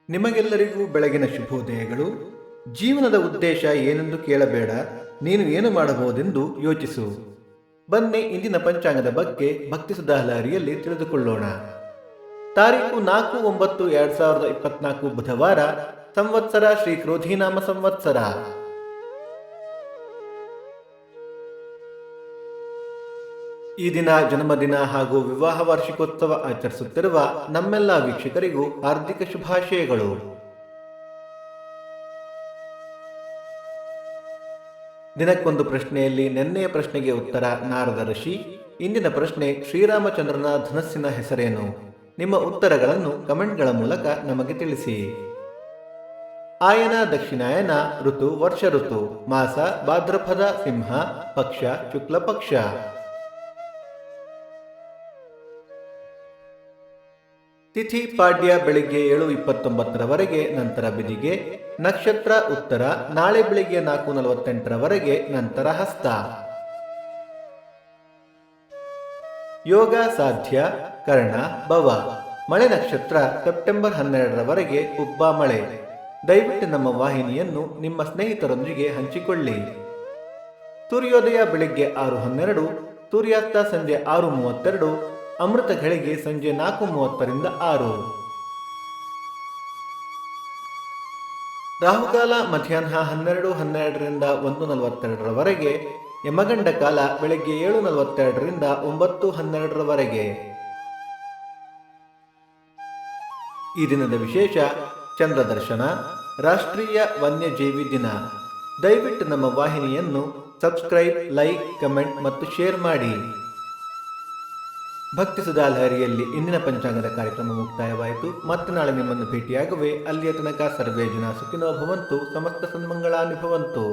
ನಿಮಗೆಲ್ಲರಿಗೂ ಬೆಳಗಿನ ಶುಭೋದಯಗಳು. ಜೀವನದ ಉದ್ದೇಶ ಏನೆಂದು ಕೇಳಬೇಡ, ನೀನು ಏನು ಮಾಡಬಹುದೆಂದು ಯೋಚಿಸು. ಬನ್ನಿ ಇಂದಿನ ಪಂಚಾಂಗದ ಬಗ್ಗೆ ಭಕ್ತಿ ಸುಧಾಲಹರಿಯಲ್ಲಿ ತಿಳಿದುಕೊಳ್ಳೋಣ. ತಾರೀಕು 4-9-2024 ಬುಧವಾರ, ಸಂವತ್ಸರ ಶ್ರೀ ಕ್ರೋಧಿನಾಮ ಸಂವತ್ಸರ. ಈ ದಿನ ಜನ್ಮದಿನ ಹಾಗೂ ವಿವಾಹ ವಾರ್ಷಿಕೋತ್ಸವ ಆಚರಿಸುತ್ತಿರುವ ನಮ್ಮೆಲ್ಲ ವೀಕ್ಷಕರಿಗೂ ಹಾರ್ದಿಕ ಶುಭಾಶಯಗಳು. ದಿನಕ್ಕೊಂದು ಪ್ರಶ್ನೆಯಲ್ಲಿ ನಿನ್ನೆಯ ಪ್ರಶ್ನೆಗೆ ಉತ್ತರ ನಾರದ ಋಷಿ. ಇಂದಿನ ಪ್ರಶ್ನೆ, ಶ್ರೀರಾಮಚಂದ್ರನ ಧನಸ್ಸಿನ ಹೆಸರೇನು? ನಿಮ್ಮ ಉತ್ತರಗಳನ್ನು ಕಮೆಂಟ್ಗಳ ಮೂಲಕ ನಮಗೆ ತಿಳಿಸಿ. ಆಯನ ದಕ್ಷಿಣಾಯನ, ಋತು ವರ್ಷ ಋತು, ಮಾಸ ಭಾದ್ರಪದ ಸಿಂಹ, ಪಕ್ಷ ಶುಕ್ಲ ಪಕ್ಷ. ತಿಥಿ ಪಾಡ್ಯ ಬೆಳಿಗ್ಗೆ 7:29 ನಂತರ ಬಿದಿಗೆ. ನಕ್ಷತ್ರ ಉತ್ತರ, ನಾಳೆ ಬೆಳಿಗ್ಗೆ 4:48 ನಂತರ ಹಸ್ತ. ಯೋಗ ಸಾಧ್ಯ, ಕರ್ಣ ಭವ. ಮಳೆ ನಕ್ಷತ್ರ ಸೆಪ್ಟೆಂಬರ್ 12 ಉಬ್ಬ ಮಳೆ. ದಯವಿಟ್ಟು ನಮ್ಮ ವಾಹಿನಿಯನ್ನು ನಿಮ್ಮ ಸ್ನೇಹಿತರೊಂದಿಗೆ ಹಂಚಿಕೊಳ್ಳಿ. ಸೂರ್ಯೋದಯ ಬೆಳಿಗ್ಗೆ 6:12, ಸೂರ್ಯಾಸ್ತ ಸಂಜೆ 6:32, ಅಮೃತ ಘಳಿಗೆ ಸಂಜೆ 4:30 6. ರಾಹುಕಾಲ ಮಧ್ಯಾಹ್ನ 12:12 1:42, ಯಮಗಂಡ ಕಾಲ ಬೆಳಗ್ಗೆ 7:42 9:12. ಈ ದಿನದ ವಿಶೇಷ ಚಂದ್ರ ದರ್ಶನ, ರಾಷ್ಟ್ರೀಯ ವನ್ಯಜೀವಿ ದಿನ. ದಯವಿಟ್ಟು ನಮ್ಮ ವಾಹಿನಿಯನ್ನು ಸಬ್ಸ್ಕ್ರೈಬ್, ಲೈಕ್, ಕಮೆಂಟ್ ಮತ್ತು ಶೇರ್ ಮಾಡಿ. ಭಕ್ತಿ ಸುಧಾಲಹರಿಯಲ್ಲಿ ಇಂದಿನ ಪಂಚಾಂಗದ ಕಾರ್ಯಕ್ರಮ ಮುಕ್ತಾಯವಾಯಿತು. ಮತ್ತೆ ನಾಳೆ ನಿಮ್ಮನ್ನು ಭೇಟಿಯಾಗುವೆ. ಅಲ್ಲಿಯ ತನಕ ಸರ್ವೇ ಜನ ಸುಖಿನೋ ಭವಂತು, ಸಮಸ್ತ ಸನ್ಮಂಗಳಾನಿ ಭವಂತು.